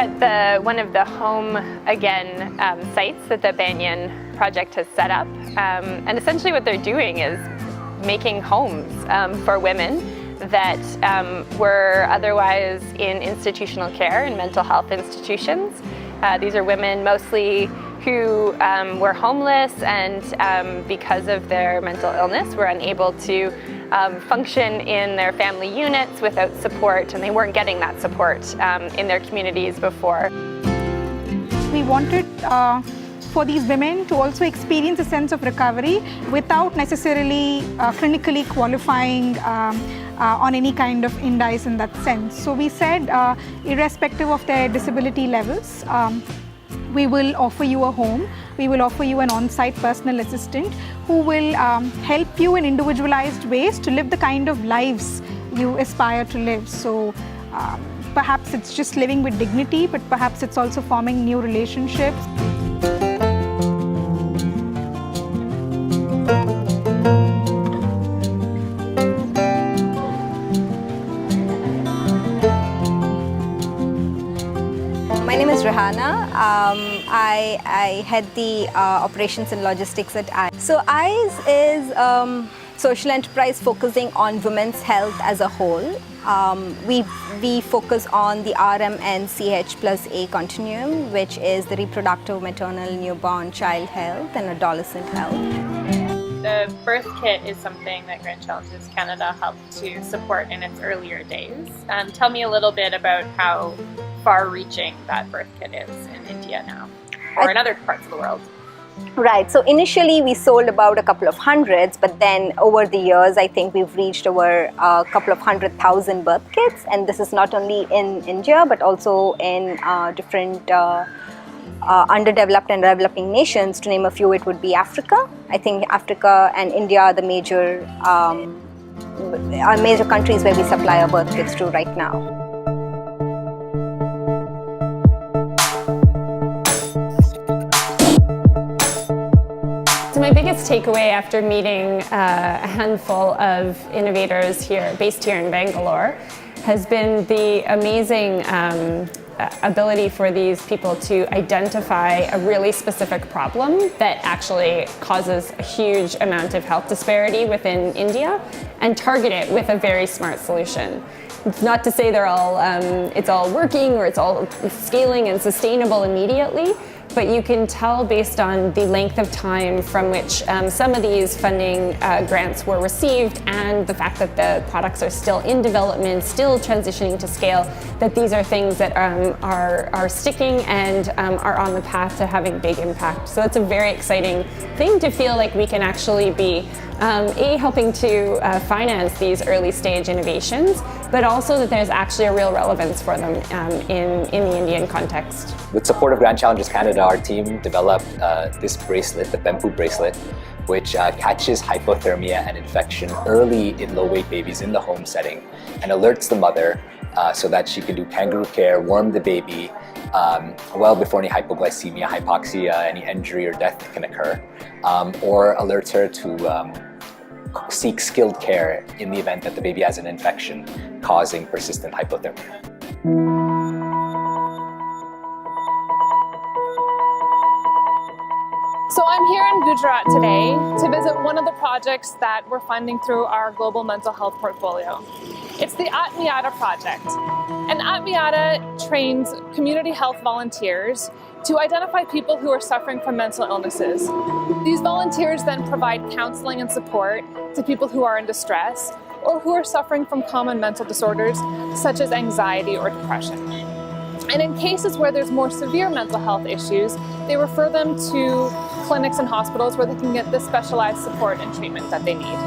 at one of the Home Again sites that the Banyan Project has set up. And essentially what they're doing is making homes for women that were otherwise in institutional care in mental health institutions. These are women mostly who were homeless and because of their mental illness were unable to function in their family units without support, and they weren't getting that support in their communities before. We wanted for these women to also experience a sense of recovery without necessarily clinically qualifying on any kind of indice in that sense. So we said, irrespective of their disability levels, we will offer you a home, we will offer you an on-site personal assistant who will help you in individualized ways to live the kind of lives you aspire to live. So perhaps it's just living with dignity, but perhaps it's also forming new relationships. My name is Rehana. I head the operations and logistics at EYES. So EYES is social enterprise focusing on women's health as a whole. We focus on the RMNCH+A continuum, which is the reproductive, maternal, newborn, child health and adolescent health. The birth kit is something that Grand Challenges Canada helped to support in its earlier days. Tell me a little bit about how far-reaching that birth kit is in India now, or in other parts of the world. Right, so initially we sold about a couple of hundreds, but then over the years I think we've reached over a couple of 100,000 birth kits, and this is not only in India but also in different underdeveloped and developing nations. To name a few, it would be Africa. I think Africa and India are the major countries where we supply our birth kits to right now. So my biggest takeaway after meeting a handful of innovators based here in Bangalore has been the amazing ability for these people to identify a really specific problem that actually causes a huge amount of health disparity within India and target it with a very smart solution. It's not to say it's all working or it's all scaling and sustainable immediately, but you can tell based on the length of time from which some of these funding grants were received and the fact that the products are still in development, still transitioning to scale, that these are things that are sticking and are on the path to having big impact. So it's a very exciting thing to feel like we can actually be helping to finance these early stage innovations, but also that there's actually a real relevance for them in the Indian context. With support of Grand Challenges Canada, our team developed this bracelet, the Bempu bracelet, which catches hypothermia and infection early in low-weight babies in the home setting and alerts the mother so that she can do kangaroo care, warm the baby well before any hypoglycemia, hypoxia, any injury or death can occur, or alerts her to seek skilled care in the event that the baby has an infection causing persistent hypothermia. So I'm here in Gujarat today to visit one of the projects that we're funding through our global mental health portfolio. It's the Atmiyata project. And Atmiyata trains community health volunteers to identify people who are suffering from mental illnesses. These volunteers then provide counseling and support to people who are in distress or who are suffering from common mental disorders such as anxiety or depression. And in cases where there's more severe mental health issues, they refer them to clinics and hospitals where they can get the specialized support and treatment that they need.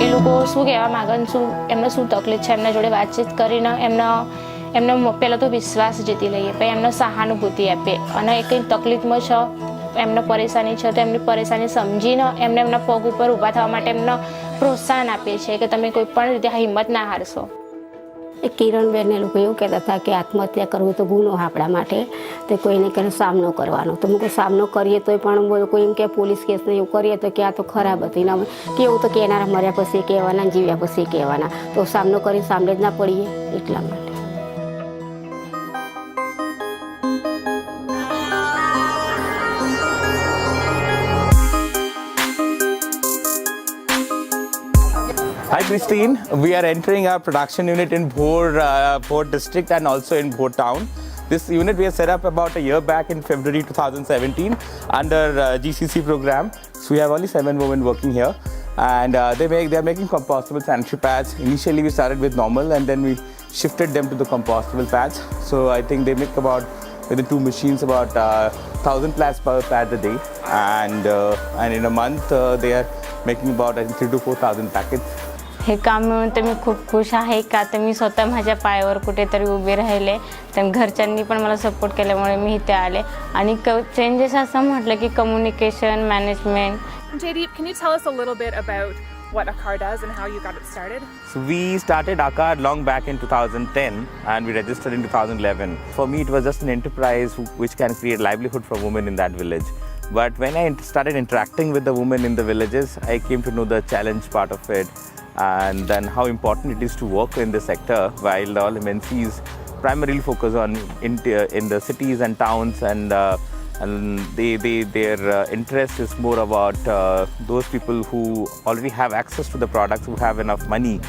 એ લોકો શું કહેવા માંગન શું એમને શું તકલીફ છે એમના જોડે વાતચીત કરીને એમનો પહેલાં તો વિશ્વાસ જીતી લઈએ પછી એમને સહાનુભૂતિ આપે અને એ કંઈ તકલીફમાં છે એમને પરેશાની છે તો એમની પરેશાની સમજીને એમને એમના પગ ઉપર ઊભા થવા માટે એમને પ્રોત્સાહન આપે છે કે તમે કોઈ પણ રીતે હિંમત ના હારશો. કિરણબેન એ લોકો એવું કહેતા હતા કે આત્મહત્યા કરવું તો ગુનો આપણા માટે તો કોઈને કંઈ સામનો કરવાનો તો હું સામનો કરીએ તોય પણ કોઈ એમ કે પોલીસ કેસને એવું કરીએ તો કે આ તો ખરાબ હતી ને કેવું તો કહેનારા મર્યા પછી કહેવાના જીવ્યા પછી કહેવાના તો સામનો કરીને સામે જ ના પડીએ એટલા માટે. Christine. We are entering our production unit in Bhor district and also in Bhor town. This unit we have set up about a year back in February 2017 under GCC program. So we have only 7 women working here, and they are making compostable sanitary pads. Initially we started with normal, and then we shifted them to the compostable pads. So I think they make about, with the 2 machines, about 1,000 pads per pad a day, and in a month they are making about, I think, 3,000 to 4,000 packets. हे काम मिळून तर मी खूप खुश आहे का तर मी स्वतः माझ्या पायावर कुठेतरी उभे राहिले तर घरच्यांनी पण मला सपोर्ट केल्यामुळे मी इथे आले आणि चेंजेस असं म्हटलं की communication management. Jaydeep, can you tell us a little bit about what Aakar does and how you got it started? So we started Aakar long back in 2010 and we registered in 2011. For me it was just an enterprise which can create livelihood for women in that village. But when I started interacting with the women in the villages, I came to know the challenge part of it, and then how important it is to work in this sector, while all MNCs primarily focus on in the cities and towns, and their interest is more about those people who already have access to the products, who have enough money,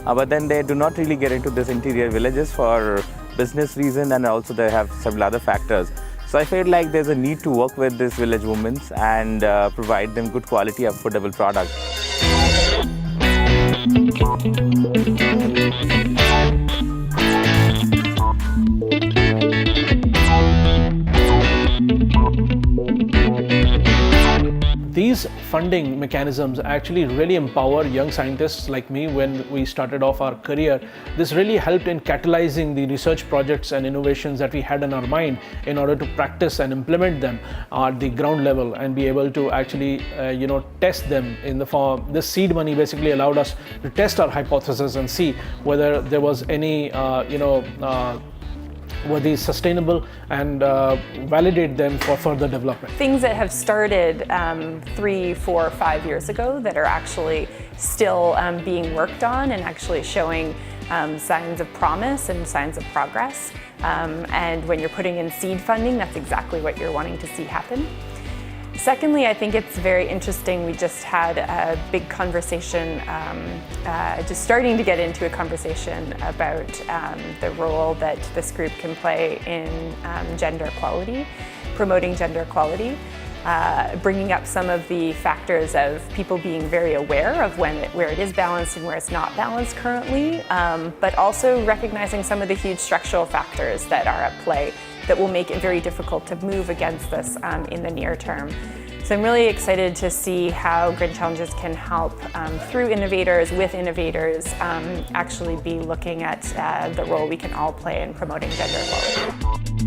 but then they do not really get into this interior villages for business reason, and also they have several other factors. So I felt like there's a need to work with these village women and provide them good quality, affordable products. These funding mechanisms actually really empower young scientists like me when we started off our career. This really helped in catalyzing the research projects and innovations that we had in our mind in order to practice and implement them at the ground level and be able to actually test them in the form. This seed money basically allowed us to test our hypothesis and see whether there was any were these sustainable and validate them for further development. Things that have started 3, 4, 5 years ago that are actually still being worked on and actually showing signs of promise and signs of progress. And when you're putting in seed funding, that's exactly what you're wanting to see happen. Secondly, I think it's very interesting. We just had a big conversation, just starting to get into a conversation about the role that this group can play in gender equality, promoting gender equality, bringing up some of the factors of people being very aware of where it is balanced and where it's not balanced currently, but also recognizing some of the huge structural factors that are at play that will make it very difficult to move against this in the near term. So I'm really excited to see how Grin Challenges can help through innovators, with innovators, actually be looking at the role we can all play in promoting gender equality.